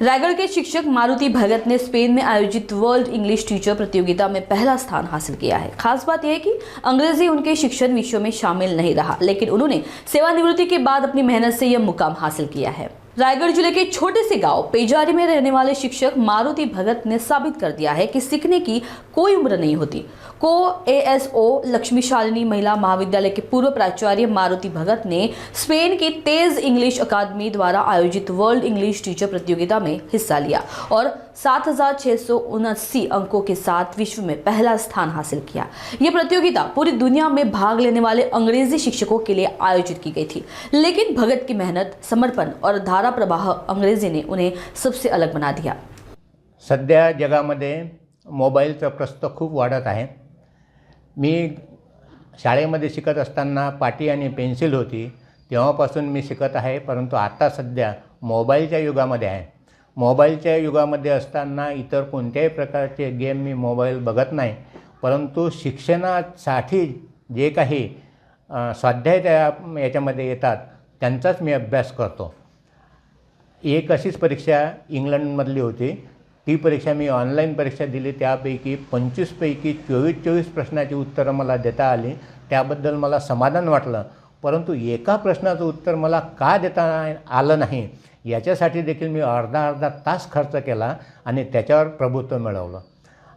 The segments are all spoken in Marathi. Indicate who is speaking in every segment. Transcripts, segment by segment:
Speaker 1: रायगढ़ के शिक्षक मारुति भगत ने स्पेन में आयोजित वर्ल्ड इंग्लिश टीचर प्रतियोगिता में पहला स्थान हासिल किया है। खास बात यह है कि अंग्रेजी उनके शिक्षण विषयों में शामिल नहीं रहा, लेकिन उन्होंने सेवानिवृत्ति के बाद अपनी मेहनत से यह मुकाम हासिल किया है। रायगढ़ जिले के छोटे से गांव पेजारी में रहने वाले शिक्षक मारुति भगत ने साबित कर दिया है कि सीखने की कोई उम्र नहीं होती। को एएसओ लक्ष्मीशालिनी महिला महाविद्यालय के पूर्व प्राचार्य मारुति भगत ने स्पेन की तेज इंग्लिश अकादमी द्वारा आयोजित वर्ल्ड इंग्लिश टीचर प्रतियोगिता में हिस्सा लिया और 7,679 अंकों के साथ विश्व में पहला स्थान हासिल किया। यह प्रतियोगिता पूरी दुनिया में भाग लेने वाले अंग्रेजी शिक्षकों के लिए आयोजित की गई थी, लेकिन भगत की मेहनत, समर्पण और धारा प्रवाह अंग्रेजी ने उन्हें सबसे अलग बना दिया।
Speaker 2: सध्या जगामध्ये मोबाईलचा प्रस्त खूप वाढत आहे। मी शाळेमध्ये शिकत असताना पाटी आणि पेन्सिल होती, तेव्हापासून मी शिकत आहे, परंतु आता सध्या मोबाईलच्या युगामध्ये आहे। मोबाईलच्या युगामध्ये असताना इतर कोणत्याही प्रकारचे गेम मी मोबाईल बघत नाही, परंतु शिक्षणासाठी जे काही स्वाध्याय याच्यामध्ये येतात त्यांचाच मी अभ्यास करतो। एक अशीच परीक्षा इंग्लंडमधली होती, ती परीक्षा मी ऑनलाईन परीक्षा दिली। त्यापैकी 25 पैकी 24 प्रश्नाची उत्तरं मला देता आली, त्याबद्दल मला समाधान वाटलं। परंतु एका प्रश्नाचं उत्तर मला का देता आलं नाही याच्यासाठी देखील मी अर्धा तास खर्च केला आणि त्याच्यावर प्रभुत्व मिळवलं।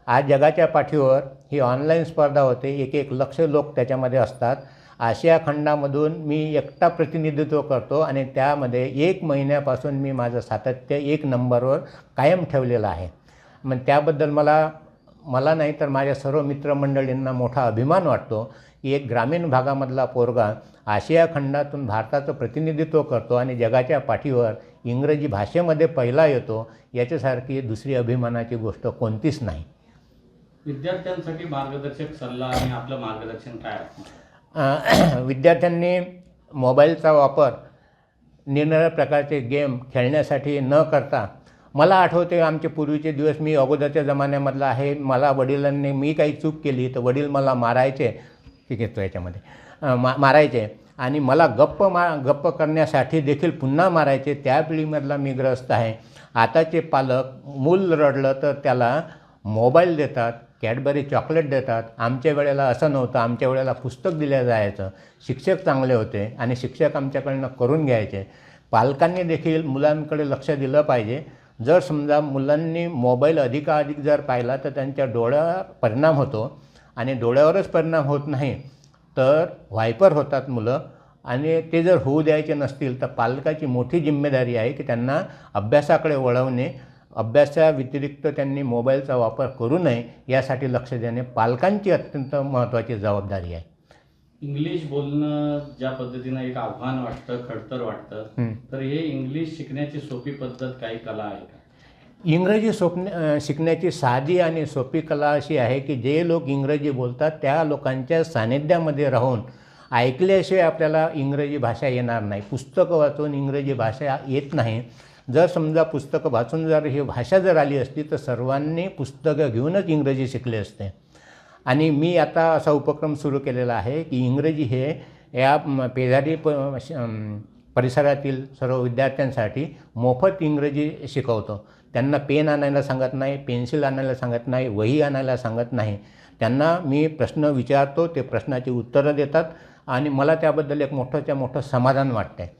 Speaker 2: आज जगाच्या पाठीवर ही ऑनलाईन स्पर्धा होते, 1 लक्ष लोक त्याच्यामध्ये असतात। आशिया खंडामधून मी एकटा प्रतिनिधित्व करतो आणि त्यामध्ये 1 महिन्यापासून मी माझं सातत्य 1 नंबरवर कायम ठेवलेलं आहे। मग त्याबद्दल मला नाही तर माझ्या सर्व मित्रमंडळींना मोठा अभिमान वाटतो की एक ग्रामीण भागामधला पोरगा आशिया खंडातून भारताचं प्रतिनिधित्व करतो आणि जगाच्या पाठीवर इंग्रजी भाषेमध्ये पहिला येतो, याच्यासारखी दुसरी अभिमानाची गोष्ट कोणतीच नाही।
Speaker 3: विद्यार्थ्यांसाठी मार्गदर्शक सल्ला आणि आपलं मार्गदर्शन काय आहे?
Speaker 2: विद्यार्थ्यांनी मोबाईलचा वापर निरनिराळ्या प्रकारचे गेम खेळण्यासाठी न करता, मला आठवते आमचे पूर्वीचे दिवस, मी अगोदरच्या जमान्यामधला आहे। मला वडिलांनी मी काही चूक केली तर वडील मला मारायचे, ठीक आहे तो याच्यामध्ये मारायचे आणि मला गप्प करण्यासाठी देखील पुन्हा मारायचे। त्या पिढीमधला मी ग्रस्त आहे। आताचे पालक मूल रडलं तर त्याला मोबाईल देतात, कॅडबरी चॉकलेट देतात। आमच्या वेळेला असं नव्हतं, आमच्या वेळेला पुस्तक दिलं जायचं, शिक्षक चांगले होते आणि शिक्षक आमच्याकडनं करून घ्यायचे। पालकांनी देखील मुलांकडे लक्ष दिलं पाहिजे। जर समजा मुलांनी मोबाईल अधिकाधिक जर पाहिला तर त्यांच्या डोळ्यावर परिणाम होतो आणि डोळ्यावरच परिणाम होत नाही तर व्हायपर होतात मुलं, आणि ते जर होऊ द्यायचे नसतील तर पालकाची मोठी जिम्मेदारी आहे की त्यांना अभ्यासाकडे वळवणे, अभ्यासाव्यतिरिक्त त्यांनी मोबाईलचा वापर करू नये यासाठी लक्ष देणे पालकांची अत्यंत महत्त्वाची जबाबदारी आहे।
Speaker 3: इंग्लिश बोलणं ज्या पद्धतीनं एक आव्हान वाटतं, खडतर वाटतं, तर हे इंग्लिश शिकण्याची सोपी पद्धत काही कला आहे का?
Speaker 2: इंग्रजी शिकण्याची साधी आणि सोपी कला अशी आहे की जे लोक इंग्रजी बोलतात त्या लोकांच्या सानिध्यामध्ये राहून ऐकल्याशिवाय आपल्याला इंग्रजी भाषा येणार नाही। पुस्तकं वाचून इंग्रजी भाषा येत नाही। जर समजा पुस्तकं वाचून जर ही भाषा जर आली असती तर सर्वांनी पुस्तकं घेऊनच इंग्रजी शिकले असते। आणि मी आता असा उपक्रम सुरू केलेला आहे की इंग्रजी हे या पेजारी परिसरातील सर्व विद्यार्थ्यांसाठी मोफत इंग्रजी शिकवतो। त्यांना पेन आणायला सांगत नाही, पेन्सिल आणायला सांगत नाही, वही आणायला सांगत नाही। त्यांना मी प्रश्न विचारतो, ते प्रश्नाची उत्तरं देतात आणि मला त्याबद्दल एक मोठं समाधान वाटतं आहे।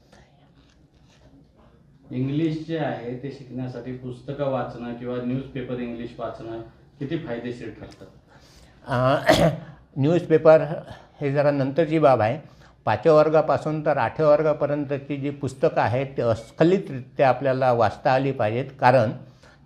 Speaker 3: इंग्लिश जे आहे ते शिकण्यासाठी पुस्तकं वाचणं किंवा न्यूजपेपर इंग्लिश वाचणं किती फायदेशीर ठरतं?
Speaker 2: न्यूजपेपर हे जरा नंतरची बाब आहे। 5व्या वर्गापासून तर 8व्या वर्गापर्यंतची जी पुस्तकं आहेत ते अस्खलितरित्या आपल्याला वाचता आली पाहिजेत, कारण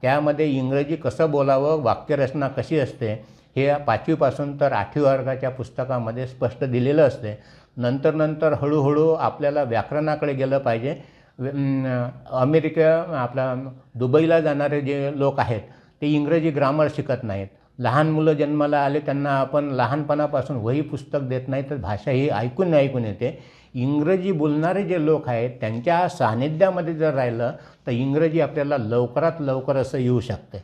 Speaker 2: त्यामध्ये इंग्रजी कसं बोलावं, वाक्यरचना कशी असते हे 5वीपासून तर 8व्या वर्गाच्या पुस्तकामध्ये स्पष्ट दिलेलं असते। नंतर हळूहळू आपल्याला व्याकरणाकडे गेलं पाहिजे। आपला दुबईला जाणारे जे लोक आहेत ते इंग्रजी ग्रामर शिकत नाहीत। लहान मुलं जन्माला आले त्यांना आपण लहानपणापासून वही पुस्तक देत नाही तर भाषा ही ऐकून येते। इंग्रजी बोलणारे जे लोक आहेत त्यांच्या सानिध्यामध्ये जर राहिलं तर इंग्रजी आपल्याला लवकरात लवकर असं येऊ शकते।